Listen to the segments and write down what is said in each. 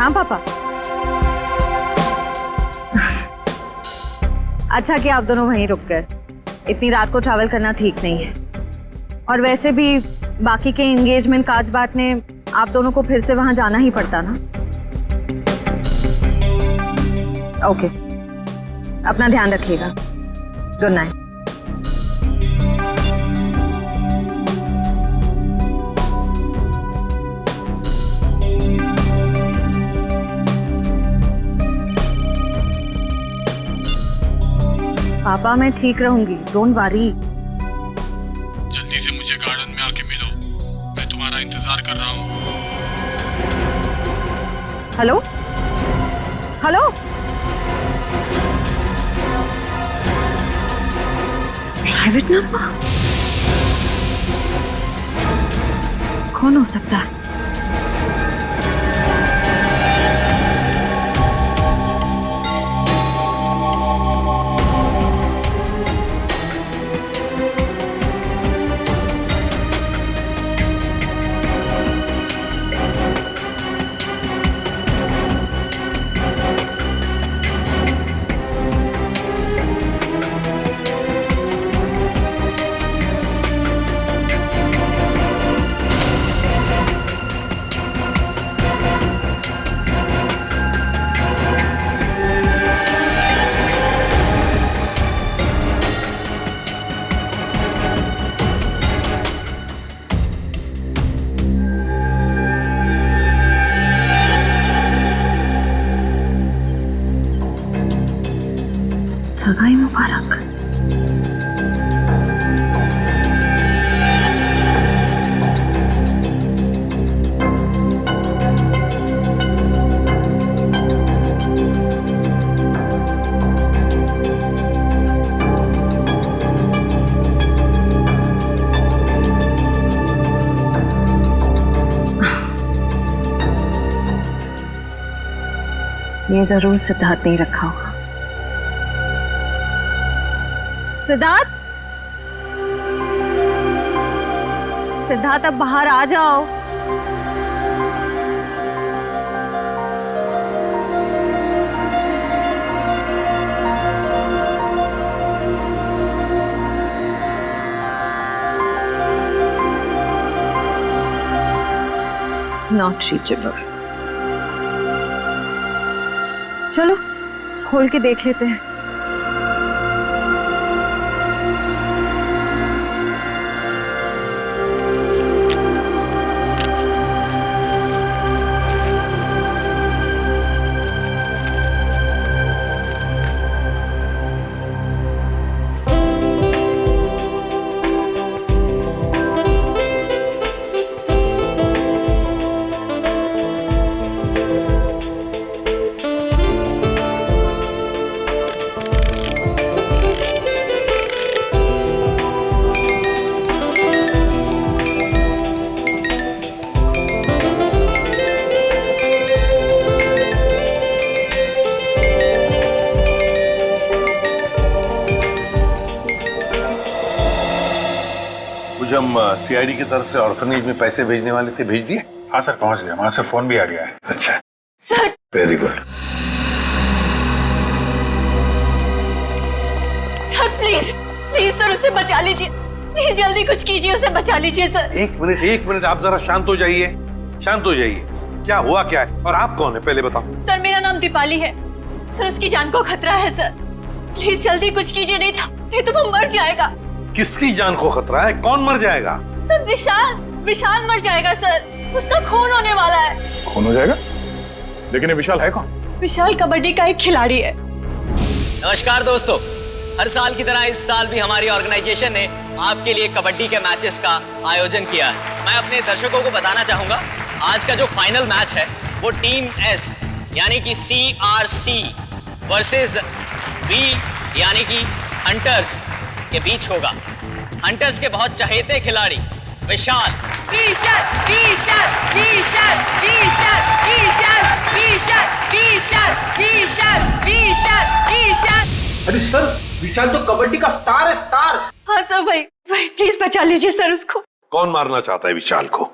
हाँ पापा। अच्छा कि आप दोनों वहीं रुक गए, इतनी रात को ट्रैवल करना ठीक नहीं है। और वैसे भी बाकी के एंगेजमेंट कार्ड्स बांटने आप दोनों को फिर से वहां जाना ही पड़ता ना। ओके, अपना ध्यान रखिएगा। Good night. पापा मैं ठीक रहूंगी, डोंट वरी। जल्दी से मुझे गार्डन में आके मिलो, मैं तुम्हारा इंतजार कर रहा हूँ। हेलो हेलो, प्राइवेट नंबर कौन हो सकता है? सगाई मुबारक। ये जरूर सिद्धार्थ नहीं रखा होगा। सिद्धार्थ, सिद्धार्थ अब बाहर आ जाओ। Not reachable. चलो खोल के देख लेते हैं। हम सीआईडी की तरफ से ऑर्फनेज में पैसे भेजने वाले थे, भेज दिए? हाँ सर, पहुंच गया, वहां से फोन भी आ गया है। अच्छा sir, very good. Sir please please sir उसे बचा लीजिए, प्लीज जल्दी कुछ कीजिए, उसे बचा लीजिए सर। एक मिनट, आप जरा शांत हो जाइए, शांत हो जाइए। क्या हुआ क्या है और आप कौन है पहले बताओ। सर मेरा नाम दीपाली है सर, उसकी जान को खतरा है सर, प्लीज जल्दी कुछ कीजिए, नहीं तो वो मर जाएगा। किसकी जान को खतरा है? कौन मर जाएगा? सर विशाल मर जाएगा सर, उसका खून होने वाला है। खून हो जाएगा? लेकिन ये विशाल है कौन? विशाल कबड्डी का एक खिलाड़ी है। नमस्कार दोस्तों, हर साल की तरह इस साल भी हमारी ऑर्गेनाइजेशन ने आपके लिए कबड्डी के मैचेस का आयोजन किया है। मैं अपने दर्शकों को बताना चाहूंगा, आज का जो फाइनल मैच है वो टीम एस यानी कि CRC वर्सेस V यानी कि हंटर्स के बीच होगा। हंटर्स के बहुत चहेते खिलाड़ी विशाल अरे सर, विशाल तो कबड्डी का स्टार है, स्टार। हाँ सर, वही प्लीज बचा लीजिए सर उसको। कौन मारना चाहता है विशाल को?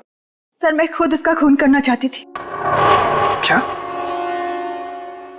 सर मैं खुद उसका खून करना चाहती थी। क्या?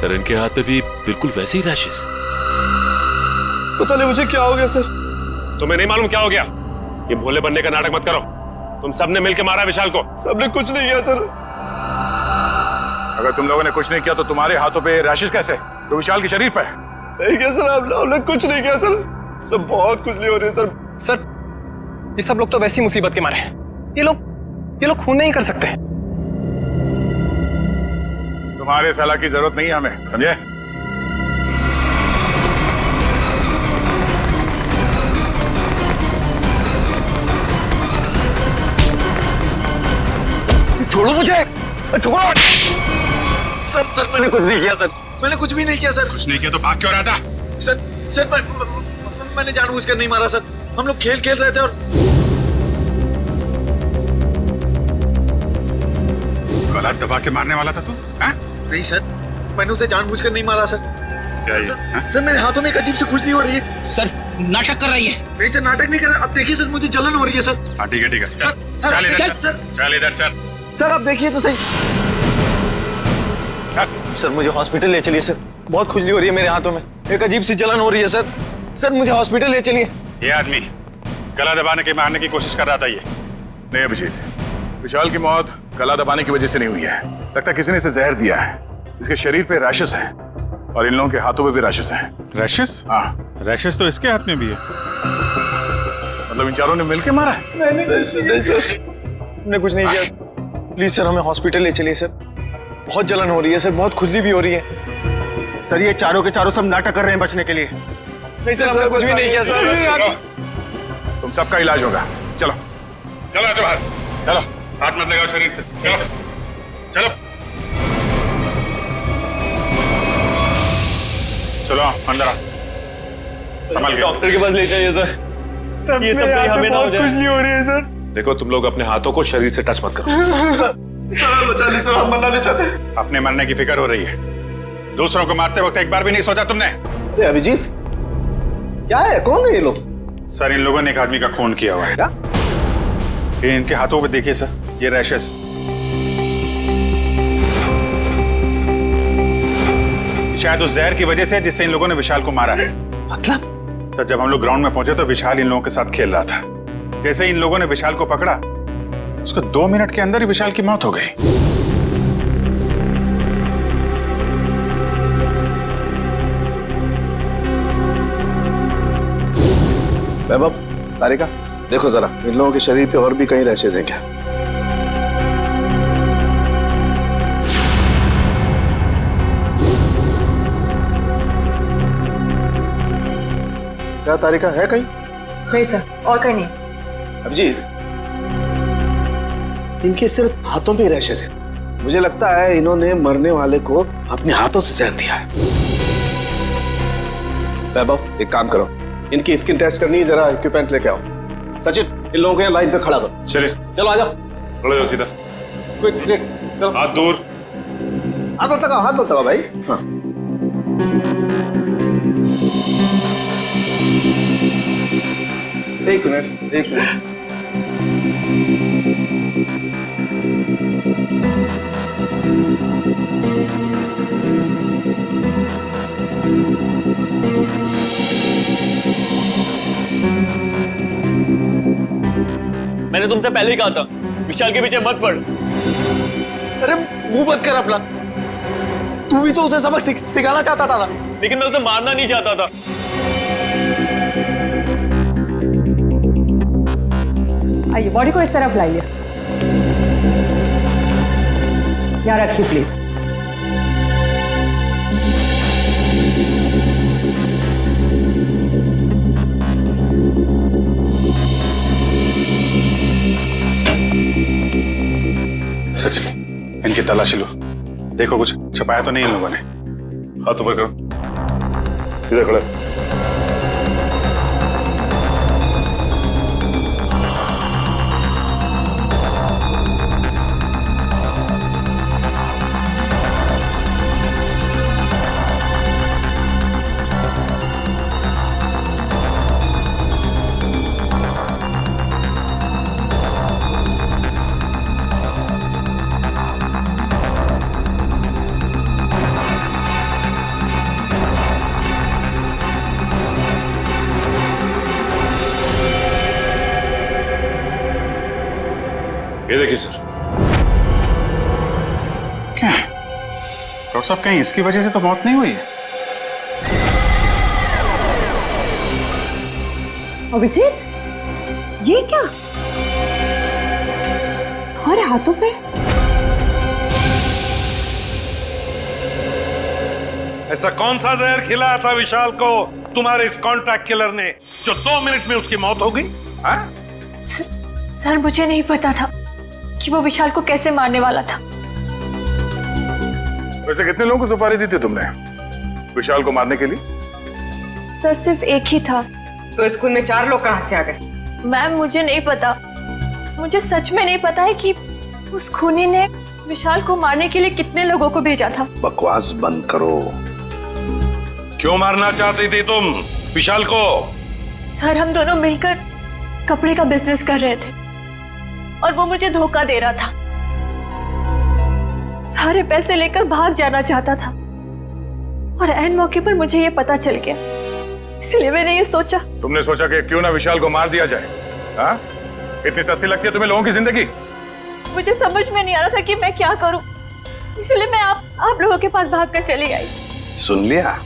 सर इनके हाथ पे भी बिल्कुल वैसे ही रैशेस। पता नहीं मुझे क्या हो गया सर। तुम्हें नहीं मालूम क्या हो गया? ये भोले बनने का नाटक मत करो। तुम सबने मिलकर मारा विशाल को। सबने कुछ नहीं किया सर। अगर तुम लोगों ने कुछ नहीं किया तो तुम्हारे हाथों पे रैशेस कैसे? तो विशाल के शरीर पर। नहीं किया सर, हम लोगों ने कुछ नहीं किया सर। सब बहुत खुजली हो रही है सर। सर ये सब लोग तो वैसी मुसीबत के मारे हैं। ये लोग खून नहीं कर सकते। तुम्हारे सलाह की जरूरत नहीं है हमें, समझे? छोड़ो मुझे, छोड़ो। सर मैंने कुछ नहीं किया सर। मैंने कुछ भी नहीं किया सर। कुछ नहीं किया तो भाग क्यों रहा था? सर मैंने जानबूझकर नहीं मारा सर। हम लोग खेल रहे थे और गला दबा के मारने वाला था तू? नहीं सर, मैंने उसे जानबूझकर नहीं मारा सर। क्या ये? सर मेरे हाथों में एक अजीब सी खुजली हो रही है। सर नाटक कर रही है। नहीं सर, नाटक नहीं कर रहा। अब देखिए सर, मुझे जलन हो रही है सर। हाँ ठीक है सर चल इधर सर चल इधर चल। सर आप देखिए तो सही। सर मुझे हॉस्पिटल ले चलिए सर। बहुत खुजली हो रही है मेरे हाथों में। एक अजीब सी जलन हो रही है सर। सर मुझे हॉस्पिटल ले चलिए। ये आदमी गला दबाने के मारने की कोशिश कर रहा था। ये नहीं अभिजीत, विशाल की मौत गला दबाने की वजह से नहीं हुई है। लगता है किसी ने इसे जहर दिया है। इसके शरीर पे रैशेस हैं और इन लोगों के हाथों पे भी रैशेस हैं। रैशेस? हाँ, रैशेस तो इसके हाथ में भी है। मतलब इन चारों ने मिलकर मारा है? नहीं सर, हमने कुछ नहीं किया। प्लीज सर हमें हॉस्पिटल ले चलिए सर। बहुत जलन हो रही है सर, बहुत खुजली भी हो रही है। सर ये चारों के चारों सब नाटक कर रहे हैं बचने के लिए। नहीं सर, हमने कुछ भी नहीं किया सर। तुम सबका इलाज होगा। चलो चलो ऐसे बाहर चलो। हाथ मत लगाओ शरीर से। चलो चलो चलो अंदर आओ। संभल के। डॉक्टर के पास ले जाइए सर। सब ये सब कहीं हमें ना हो जाए। खुजली हो रही है सर। देखो तुम लोग अपने हाथों को शरीर से टच मत करो। सर बचा ली सर, हम मरना नहीं चाहते। अपने मरने की फिक्र हो रही है। दूसरों को मारते वक्त एक बार भी नहीं सोचा तुमने? अभिजीत क्या है, कौन है ये लोग? सर इन लोगों ने एक आदमी का खून किया हुआ है। क्या? ये इनके हाथों पे देखिए सर, ये रैशेस। शायद उस जहर की वजह से जिससे इन लोगों ने विशाल को मारा है। मतलब? सर जब हम लोग ग्राउंड में पहुंचे तो विशाल इन लोगों के साथ खेल रहा था। जैसे इन लोगों ने विशाल को पकड़ा, उसको 2 मिनट के अंदर ही विशाल की मौत हो गई। वैभव, तारिका, देखो जरा इन लोगों के शरीर पे और भी कहीं रैशेज हैं क्या? क्या तारिका, है कहीं? नहीं सर, और कहीं नहीं। अभिजीत, इनके सिर्फ हाथों पे रैशेज हैं। मुझे लगता है इन्होंने मरने वाले को अपने हाथों से जहर दिया है। वैभव, एक काम करो, इनकी स्किन टेस्ट करनी है, जरा इक्विपमेंट लेके आओ। सचिन, इन लोगों को यहाँ लाइन पे खड़ा करो। चलिए चलो आ जाओ। खड़े हो सीधा। क्विक क्विक, चलो। हाथ दूर। हाथ मत लगाओ, हाथ मत लगाओ भाई। हाँ। एक मिनट, एक मिनट। मैंने तुमसे पहले ही कहा था विशाल के पीछे मत पड़। अरे मुंह बंद कर अपना। तू भी तो उसे सबक सिखाना चाहता था ना। लेकिन मैं उसे मारना नहीं चाहता था। आइए, बॉडी को इस तरफ लाइए। यहाँ रखिए प्लीज। सचिन, इनकी तलाशी लो। देखो कुछ छपाया तो नहीं इन लोगों ने। हाथ ऊपर करो, सीधे खड़े। ये देखिए सर। क्या डॉक्टर साहब, कहीं इसकी वजह से तो मौत नहीं हुई है? अभिजीत, ये क्या तुम्हारे हाथों पे? ऐसा कौन सा जहर खिलाया था विशाल को तुम्हारे इस कॉन्ट्रैक्ट किलर ने जो 2 मिनट में उसकी मौत हो गई? सर, मुझे नहीं पता था कि वो विशाल को कैसे मारने वाला था। वैसे कितने लोगों को सुपारी दी थी तुमने विशाल को मारने के लिए? सर, सिर्फ एक ही था। तो स्कूल में 4 लोग कहां से आ गए? मैम, मुझे नहीं पता। मुझे सच में नहीं पता है कि उस खूनी ने विशाल को मारने के लिए कितने लोगों को भेजा था। बकवास बंद करो। क्यों मारना चाहती थी तुम विशाल को? सर, हम दोनों मिलकर कपड़े का बिजनेस कर रहे थे और वो मुझे धोखा दे रहा था। सारे पैसे लेकर भाग जाना चाहता था और ऐन मौके पर मुझे ये पता चल गया, इसलिए मैंने ये सोचा। तुमने सोचा कि क्यों ना विशाल को मार दिया जाए? हाँ? इतनी सस्ती लगती है तुम्हें लोगों की जिंदगी? मुझे समझ में नहीं आ रहा था कि मैं क्या करूं, इसलिए मैं आप लोगों के पास भागकर चली आई। सुन लिया,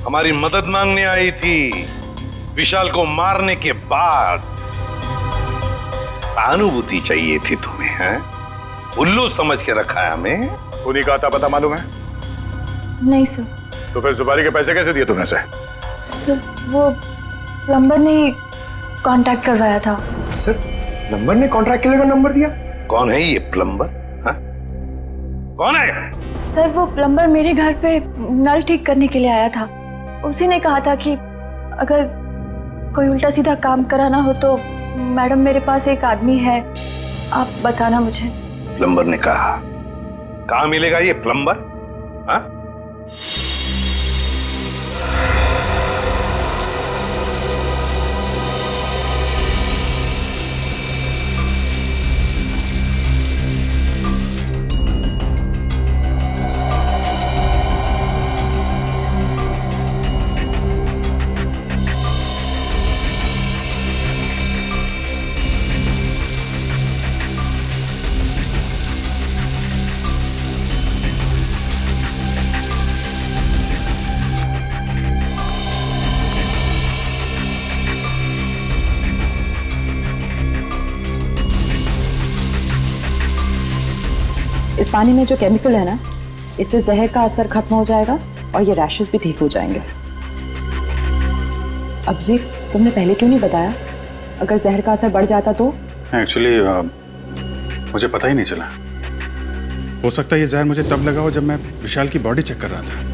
हमारी मदद मांगने आई थी। विशाल को मारने के बाद सहानुभूति चाहिए थी तुम्हें, हैं? उल्लू समझ के रखा है हमें। उन्हीं का आता पता मालूम है? नहीं सर। तो फिर सुपारी के पैसे कैसे दिए तुमने से? सर, वो प्लम्बर ने कांटेक्ट करवाया था। सर, प्लम्बर ने कॉन्ट्रैक्ट किलर का नंबर दिया? कौन है ये प्लम्बर? हाँ? कौन है? सर, वो प्लम्बर मेरे घर पे नल ठीक करने के लिए आया था। उसी ने कहा था कि अगर कोई उल्टा सीधा काम कराना हो तो मैडम मेरे पास एक आदमी है, आप बताना मुझे। प्लम्बर ने कहा? कहाँ मिलेगा ये प्लम्बर? हाँ? इस पानी में जो केमिकल है ना, इससे जहर का असर खत्म हो जाएगा और ये रैशेस भी ठीक हो जाएंगे। अभिजीत, तुमने पहले क्यों नहीं बताया? अगर जहर का असर बढ़ जाता तो? एक्चुअली मुझे पता ही नहीं चला। हो सकता है ये जहर मुझे तब लगा हो जब मैं विशाल की बॉडी चेक कर रहा था।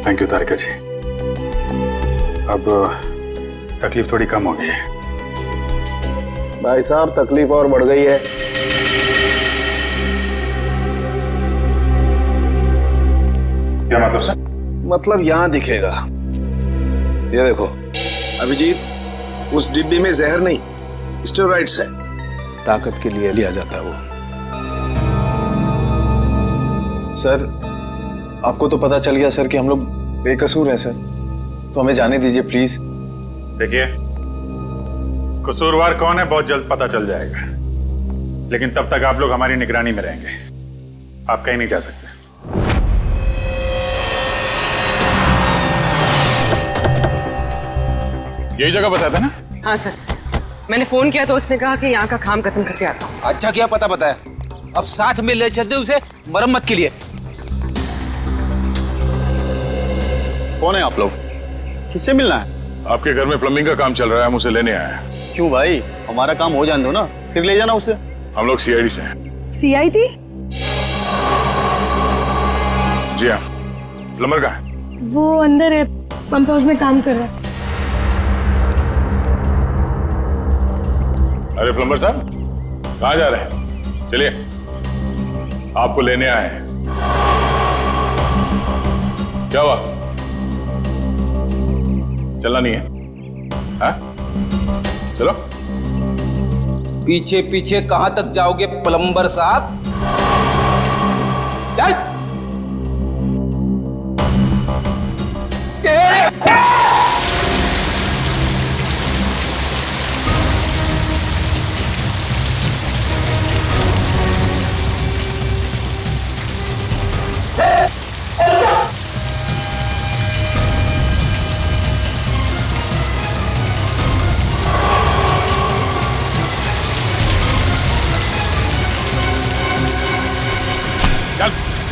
थैंक यू तारिका जी। अब तकलीफ थोड़ी कम हो गई है। भाई साहब, तकलीफ और बढ़ गई है। क्या मतलब सर? मतलब यहाँ दिखेगा। ये देखो अभिजीत, उस डिब्बे में जहर नहीं, स्टेरॉइड्स है। ताकत के लिए लिया जाता है वो। सर, आपको तो पता चल गया सर कि हम लोग बेकसूर हैं सर, तो हमें जाने दीजिए प्लीज। देखिए, कसूरवार कौन है बहुत जल्द पता चल जाएगा, लेकिन तब तक आप लोग हमारी निगरानी में रहेंगे। आप कहीं नहीं जा सकते। यही जगह बताया था ना? हाँ सर, मैंने फोन किया तो उसने कहा कि यहाँ का काम खत्म करके आता हूँ। अच्छा किया पता बताया, अब साथ में ले चलते उसे मरम्मत के लिए। कौन है आप लोग? किससे मिलना है? आपके घर में प्लम्बिंग का काम चल रहा है, हम उसे लेने आए हैं। क्यों भाई, हमारा काम हो जाने दो ना, फिर ले जाना उसे। हम लोग सीआईडी से हैं। सीआईडी? जी हाँ। प्लम्बर कहाँ है? वो अंदर है, पंप हाउस में काम कर रहा है। अरे प्लम्बर साहब, कहाँ जा रहे हैं? चलिए, आपको लेने आए हैं। क्या हुआ? चलना नहीं है? हाँ? चलो। पीछे पीछे कहां तक जाओगे प्लम्बर साहब? चल।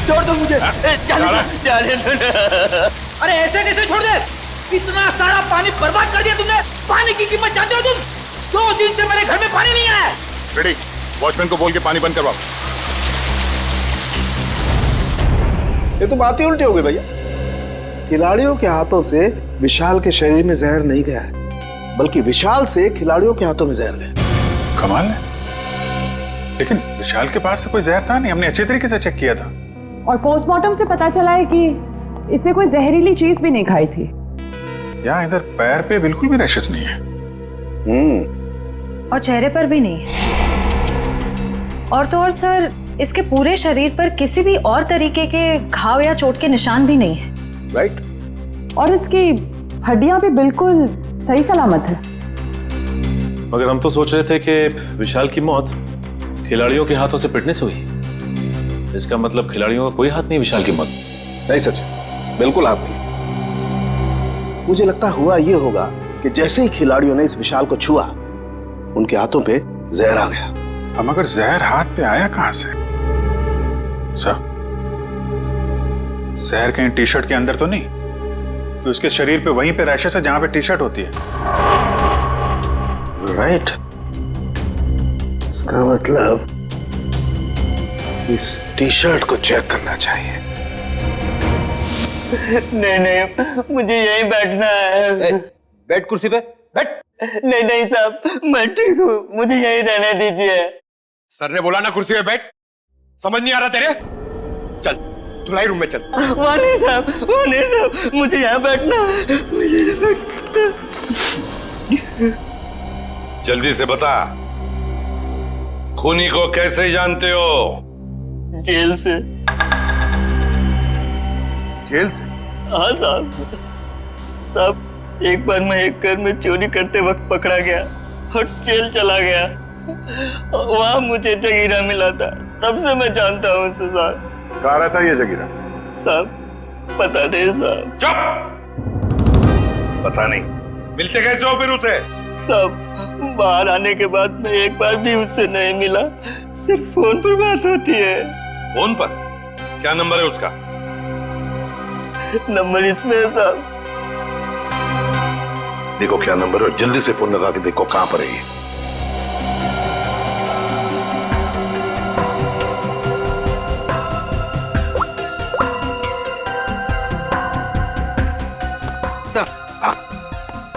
छोड़ दो मुझे। अरे ऐसे कैसे छोड़ दे? इतना सारा पानी बर्बाद कर दिया तुमने। पानी की कीमत जानते हो तुम? 2 दिन से मेरे घर में पानी नहीं आया। रेडी, वॉचमैन को बोल के पानी बंद करवाओ। ये तो बात ही उल्टी हो गई भैया। खिलाड़ियों के हाथों से विशाल के शरीर में जहर नहीं गया है, बल्कि विशाल से खिलाड़ियों के हाथों में जहर गया। कमाल है, लेकिन विशाल के पास से कोई जहर था नहीं। हमने अच्छे तरीके से चेक किया था। और पोस्टमार्टम से पता चला है कि इसने कोई जहरीली चीज भी नहीं खाई थी। यहाँ इधर पैर पे बिल्कुल भी रैशेस नहीं है। और चेहरे पर भी नहीं। और तो और सर, इसके पूरे शरीर पर किसी भी और तरीके के घाव या चोट के निशान भी नहीं है। राइट। और इसकी हड्डियां भी बिल्कुल सही सलामत है। मगर हम तो सोच रहे थे कि विशाल की मौत खिलाड़ियों के हाथों से पिटने से हुई। इसका मतलब खिलाड़ियों का कोई हाथ नहीं विशाल की मौत? नहीं सचिन, बिल्कुल हाथ नहीं। मुझे लगता हुआ ये होगा कि जैसे ही खिलाड़ियों ने इस विशाल को छुआ, उनके हाथों पे जहर आ गया। हम अगर जहर हाथ पे आया कहां से? सर, जहर कहीं टी शर्ट के अंदर तो नहीं? तो उसके शरीर पे वहीं पे रैशेस है जहां पे टी शर्ट होती है। राइट। इसका मतलब इस टी शर्ट को चेक करना चाहिए। नहीं, मुझे यहीं बैठना है। बैठ कुर्सी पे, बैठ। नहीं साहब, मैं ठीक हूँ, मुझे यहीं रहने दीजिए। सर ने बोला ना कुर्सी पे बैठ। समझ नहीं आ रहा तेरे? चल धुलाई रूम में चल। वहाँ नहीं साहब, मुझे यहाँ बैठना है, मुझे यहाँ बैठना। जल्दी से बता, खूनी को कैसे जानते हो? जेल से। जेल से? हाँ साहब, एक बार मैं एक घर में चोरी करते वक्त पकड़ा गया और जेल चला गया। वहां मुझे जगीरा मिला था, तब से मैं जानता हूँ उसे साहब। कहाँ रहता है ये जगीरा? साहब पता नहीं साहब। चुप! पता नहीं? मिलते कैसे हो फिर उसे? साहब बाहर आने के बाद मैं एक बार भी उससे नहीं मिला, सिर्फ फोन पर बात होती है। फोन पर? क्या नंबर है उसका? नंबर इसमें है साहब। देखो क्या नंबर है, जल्दी से फोन लगा के देखो कहां पर है ये। सर,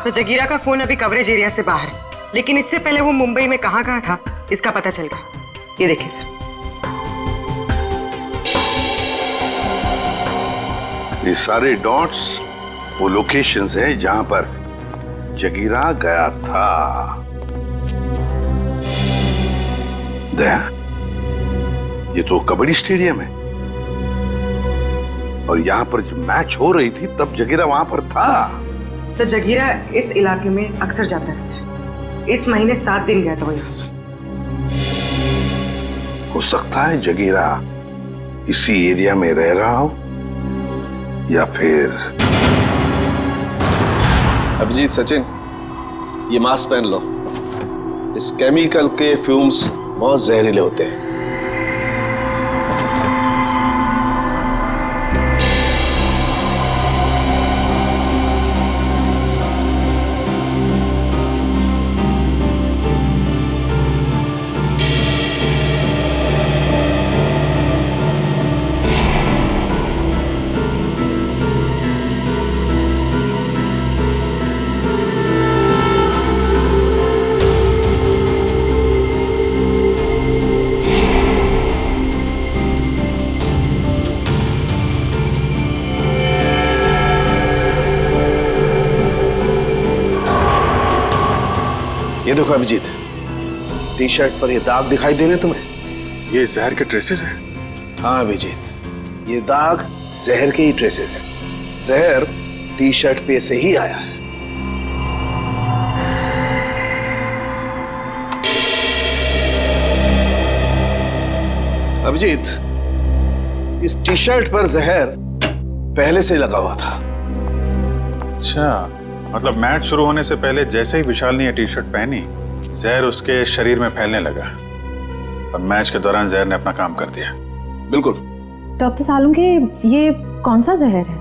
तो जगीरा का फोन अभी कवरेज एरिया से बाहर है, लेकिन इससे पहले वो मुंबई में कहाँ था इसका पता चल गया। ये देखिए सर। ये सारे डॉट्स वो लोकेशंस हैं जहां पर जगीरा गया था। ये तो कबड्डी स्टेडियम है और यहाँ पर जब मैच हो रही थी तब जगीरा वहां पर था। सर जगीरा इस इलाके में अक्सर जाता रहता है। इस महीने 7 दिन गया था वो यहाँ। हो सकता है जगीरा इसी एरिया में रह रहा हो या फिर। अभिजीत, सचिन, ये मास्क पहन लो। इस केमिकल के फ्यूम्स बहुत जहरीले होते हैं। ये देखो अभिजीत, टी शर्ट पर ये दाग दिखाई दे रहे तुम्हें? ये जहर के ट्रेसेस हैं? हाँ अभिजीत, ये दाग जहर के ही ट्रेसेस हैं। जहर टी शर्ट पे से ही आया है। अभिजीत, इस टी शर्ट पर जहर पहले से लगा हुआ था। अच्छा, मतलब मैच शुरू होने से पहले जैसे ही विशाल ने ये टी शर्ट पहनी, जहर उसके शरीर में फैलने लगा और मैच के दौरान जहर ने अपना काम कर दिया। बिल्कुल। डॉक्टर सालुंखे, ये कौन सा जहर है?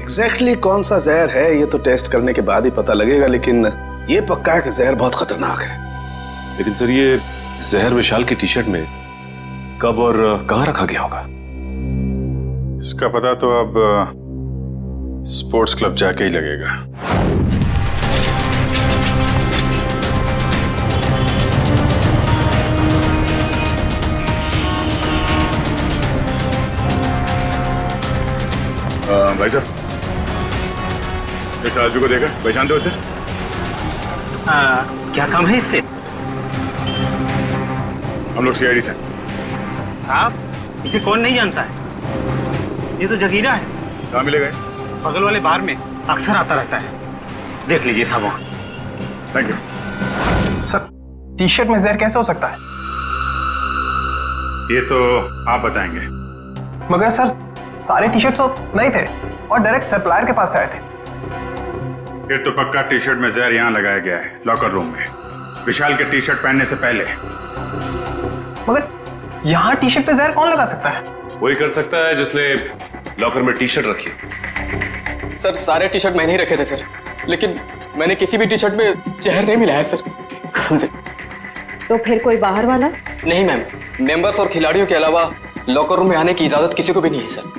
एग्जैक्टली कौन सा जहर है ये तो टेस्ट करने के बाद ही पता लगेगा, लेकिन ये पक्का है कि जहर बहुत खतरनाक है। लेकिन सर, ये जहर विशाल की टी शर्ट में कब और कहां रखा गया होगा? इसका पता तो अब स्पोर्ट्स क्लब जाके ही लगेगा। भाई साहब, इस आदमी को देखा, पहचानते हो उसे? क्या काम है इससे? हम लोग सीआईडी से। आप इसे कौन नहीं जानता है? ये तो जगीरा है। कहाँ मिलेगा? बगल वाले बार में अक्सर आता रहता है, देख लीजिए साहब। Thank you sir. T shirt में जहर कैसे हो सकता है? ये तो आप बताएंगे। मगर सर, सारे टी शर्ट तो नहीं थे और डायरेक्ट सप्लायर के पास से आए थे। फिर तो पक्का टी शर्ट में जहर यहाँ लगाया गया है, लॉकर रूम में, विशाल के टी शर्ट पहनने से पहले। मगर यहाँ टी शर्ट पे जहर कौन लगा सकता है? वही कर सकता है जिसने लॉकर में टी शर्ट रखी। सर, सारे टी शर्ट मैंने ही रखे थे सर, लेकिन मैंने किसी भी टी शर्ट में जहर नहीं मिलाया सर, कसम से। तो फिर कोई बाहर वाला? नहीं मैम, मेंबर्स और खिलाड़ियों के अलावा लॉकर रूम में आने की इजाजत किसी को भी नहीं है सर।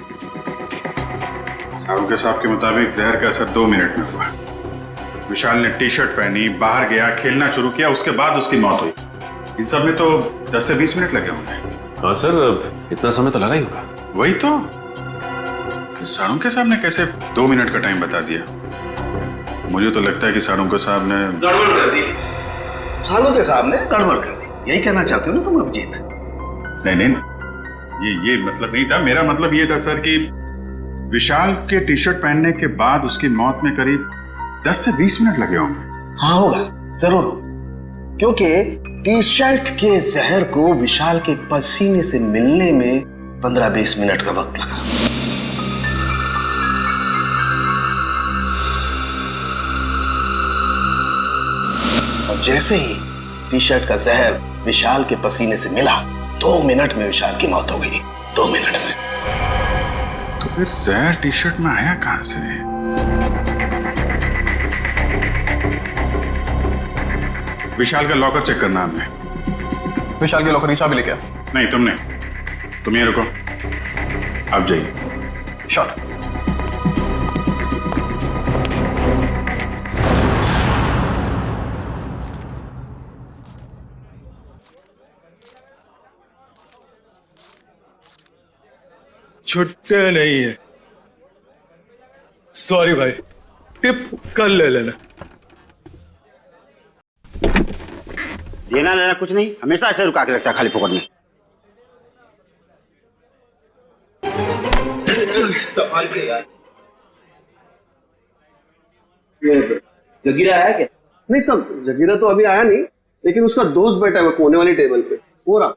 साहब के साहब के मुताबिक जहर का असर 2 मिनट में हुआ। विशाल ने टी शर्ट पहनी, बाहर गया, खेलना शुरू किया, उसके बाद उसकी मौत हुई। इन सब में तो 10 से 20 मिनट लगे होंगे। हाँ सर, इतना समय तो लगा ही होगा। वही तो, सालुंखे साहब ने कैसे 2 मिनट का टाइम बता दिया? मुझे तो लगता है कि सालुंखे साहब ने गड़बड़ कर दी। सालुंखे साहब ने गड़बड़ कर दी, यही कहना चाहते हो ना तुम अभिजीत? नहीं, ये मतलब नहीं था। मेरा मतलब ये था सर कि विशाल के टी शर्ट पहनने के बाद उसकी मौत में करीब 10 से 20 मिनट लगे होंगे। हाँ होगा, जरूर होगा, क्योंकि टी शर्ट के जहर को विशाल के पसीने से मिलने में 15-20 मिनट का वक्त लगा। और जैसे ही टी शर्ट का जहर विशाल के पसीने से मिला, 2 मिनट में विशाल की मौत हो गई। 2 मिनट में। तो फिर जहर टी शर्ट में आया कहां से? विशाल का लॉकर चेक करना हमने। विशाल के लॉकर की चाबी लेके आ। नहीं, तुमने। तुम ये रुको, आप जाइए। शॉट। छुट्टे नहीं है। सॉरी भाई, टिप कल ले लेना। देना लेना कुछ नहीं, हमेशा ऐसे रुका के रखता है खाली फोकट में। जगीरा आया क्या? नहीं सब, जगीरा तो अभी आया नहीं, लेकिन उसका दोस्त बैठा है कोने वाली टेबल पे, वो रहा।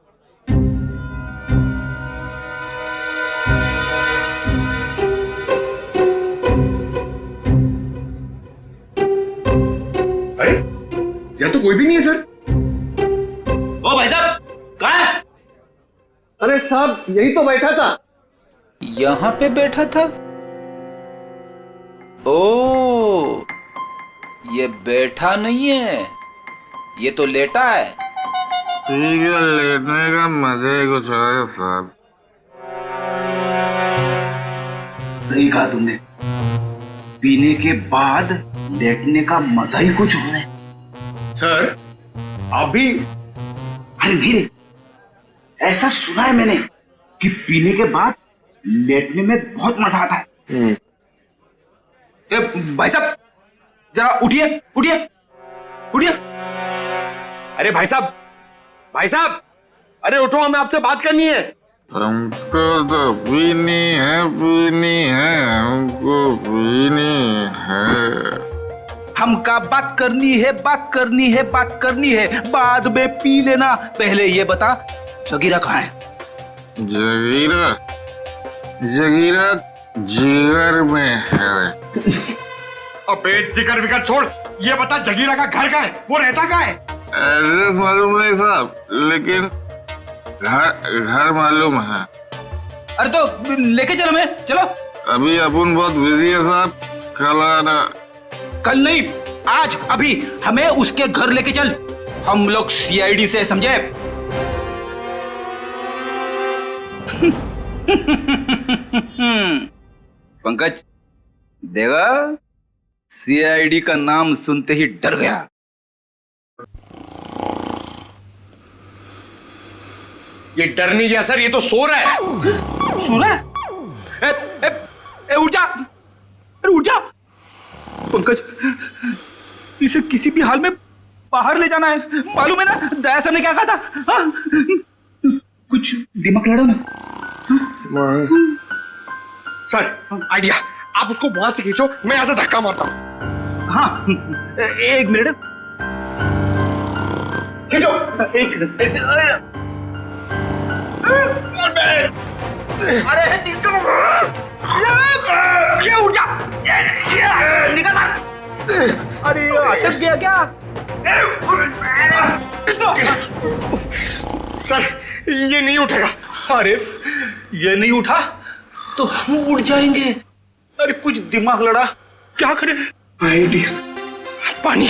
अरे यहाँ तो कोई भी नहीं है सर। ओ भाई साहब, कहाँ है? अरे साहब, यही तो बैठा था। यहाँ पे बैठा था? ओ, ये बैठा नहीं है, ये तो लेटा है। ठीक है, लेटने का मजा ही कुछ है साहब। सही कहा तुमने, पीने के बाद लेटने का मजा ही कुछ और है। सर, आप भी? अरे नहीं, ऐसा सुना है मैंने कि पीने के बाद लेटने में बहुत मजा आता है। भाई साहब, जरा उठिए उठिए उठिए। अरे भाई साहब, भाई साहब, अरे उठो, हमें आपसे बात करनी है। हमको तो पीनी है, हमको पीनी है। हमका बात करनी है, बात करनी है, बात करनी है, बाद में पी लेना। पहले ये बता, जगीरा कहाँ है? जगीरा, जगीरा जिगर में है। अबे जिगर विगर छोड़, ये बता जगीरा का घर कहाँ है, वो रहता कहाँ है? एड्रेस मालूम नहीं साहब, लेकिन घर मालूम है। अरे तो लेके चलो, मैं चलो। अभी अपन बहुत बिजी है साहब, कल आना। कल नहीं, आज, अभी हमें उसके घर लेके चल। हम लोग सीआईडी से, समझे? पंकज देखा, सीआईडी का नाम सुनते ही डर गया। ये डर नहीं गया सर, ये तो सो रहा है। सो रहा है? उठ जा, अरे उठ जा। पंकज, इसे किसी भी हाल में बाहर ले जाना है, मालूम है ना? दया सर ने क्या कहा था? हाँ? कुछ दिमाग लड़ा ना? सर आइडिया, आप उसको वहां से खींचो, मैं यहां से धक्का मारता हूं। हाँ, एक मिनट, खींचो। अरे ये उठ जा, निकल। अरे अटक गया क्या? सर ये नहीं उठेगा। अरे ये नहीं उठा तो हम उड़ जाएंगे। अरे कुछ दिमाग लड़ा, क्या करें? आइडिया, पानी,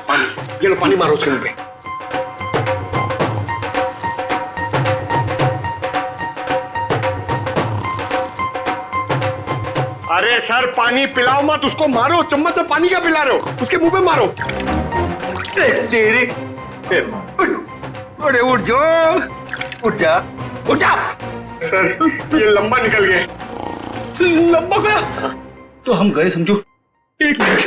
पानी, ये लो पानी मारो उसके मुंह पे। अरे सर पानी पिलाओ मत उसको, मारो, चम्मच में पानी क्या पिला रहे हो, उसके मुंह पे मारो। तेरे अरे उठ जाओ, उठ जा, उठ जा। सर ये लंबा निकल गया। लंबा गया तो हम गए समझो। एक मिनट,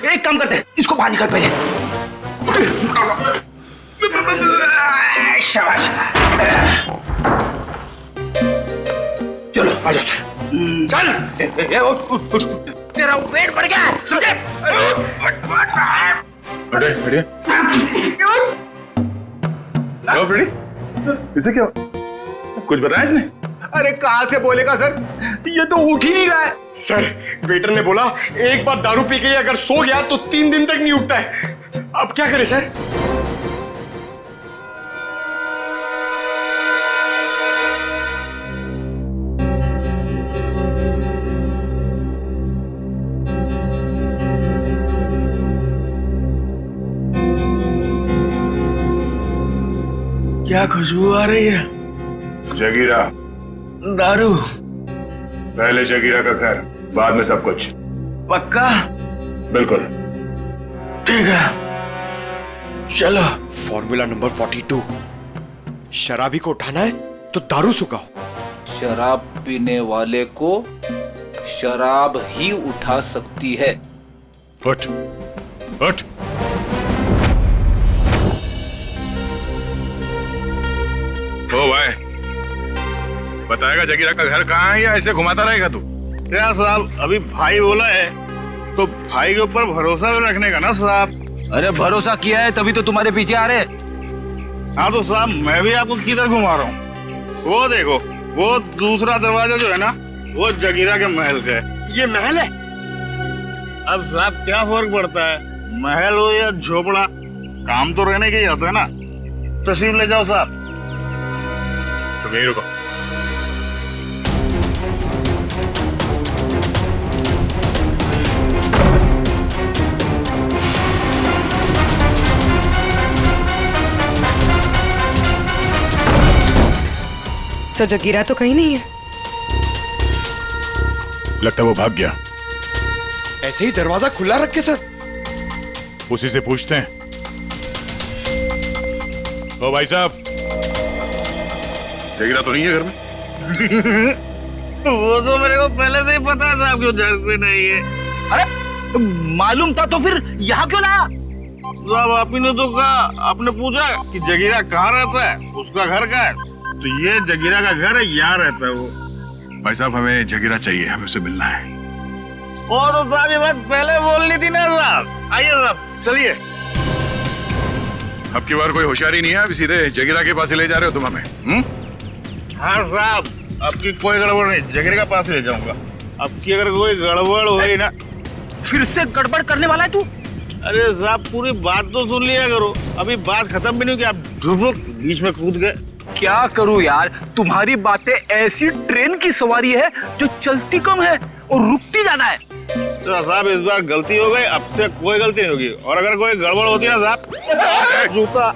एक काम करते हैं, इसको बाहर निकाल पहले। शाबाश, चलो आजा सर, चल। उठ, तेरा वेट बढ़ गया, समझे? अरे अरे फ्रेडी, इसे क्या कुछ बताया इसने? अरे कहां से बोलेगा सर, ये तो उठ ही नहीं रहा है। सर वेटर ने बोला एक बार दारू पी के अगर सो गया तो 3 दिन तक नहीं उठता है। अब क्या करें सर? क्या खुशबू आ रही है? जगीरा, दारू। पहले जगीरा का घर, बाद में सब कुछ। पक्का? बिल्कुल। ठीक है, चलो। फॉर्मूला नंबर 42, शराबी को उठाना है तो दारू सुखाओ। शराब पीने वाले को शराब ही उठा सकती है। उठ, उठ। ओ भाई, बताएगा जगीरा का घर कहाँ है या ऐसे घुमाता रहेगा तू? क्या साहब, अभी भाई बोला है तो भाई के ऊपर भरोसा भी रखने का ना साहब। अरे भरोसा किया है तभी तो तुम्हारे पीछे आ रहे। हाँ तो साहब मैं भी आपको किधर घुमा रहा हूँ? वो देखो, वो दूसरा दरवाजा जो है ना, वो जगीरा के महल का है। ये महल है? अब साहब क्या फर्क पड़ता है, महल हो या झोपड़ा, काम तो रहने के ही होता है ना। तशरीफ ले जाओ साहब। तो यहीं रुको। सर जगीरा तो कहीं नहीं है। लगता है वो भाग गया। ऐसे ही दरवाजा खुला रख के सर? उसी से पूछते हैं। ओ भाई साहब, जगीरा तो नहीं है घर में? वो तो मेरे को पहले से ही पता था आपको घर पे नहीं है। अरे मालूम था तो फिर यहाँ क्यों लाया? साहब आप ही ने तो कहा, आपने पूछा कि जगीरा कहाँ रहता है, उसका घर कहाँ है, तो ये जगीरा का घर है, यहाँ रहता है वो। भाई साहब हमें जगीरा चाहिए, हमें उससे मिलना है। ओ तो साहब ये बात पहले बोलनी थी ना साहब। आइए साहब चलिए। अब की बार कोई होशियारी नहीं है, अभी सीधे जगीरा के पास ही ले जा रहे हो तुम हमें? हाँ साहब आपकी कोई गड़बड़ नहीं, जगीरा के पास ले जाऊंगा। अब की अगर कोई गड़बड़ हुई ना। फिर से गड़बड़ करने वाला है तू? अरे साहब पूरी बात तो सुन लिया करो, अभी बात खत्म भी नहीं हुई कि आप ढुबुक बीच में कूद गए। क्या करूं यार, तुम्हारी बातें ऐसी ट्रेन की सवारी है जो चलती कम है और रुकती ज्यादा है। तो साहब इस बार गलती हो गई, अब से कोई गलती नहीं होगी, और अगर कोई गड़बड़ होती है ना साहब, जूता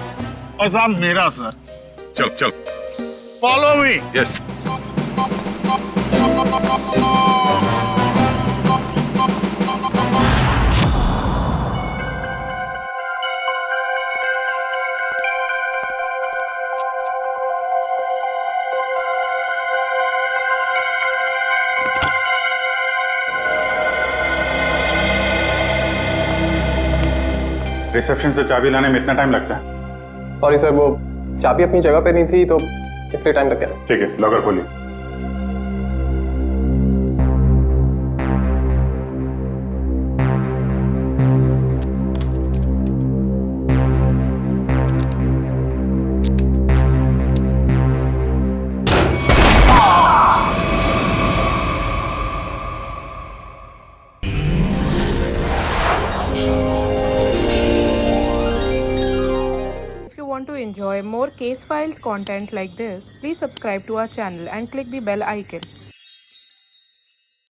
और साहब मेरा सर। चल चल फॉलो मी। यस। रिसेप्शन से चाबी लाने में इतना टाइम लगता है? सॉरी सर, वो चाबी अपनी जगह पे नहीं थी तो इसलिए टाइम लग गया। ठीक है, लॉकर खोलिए। To enjoy more case files content like this, please subscribe to our channel and click the bell icon.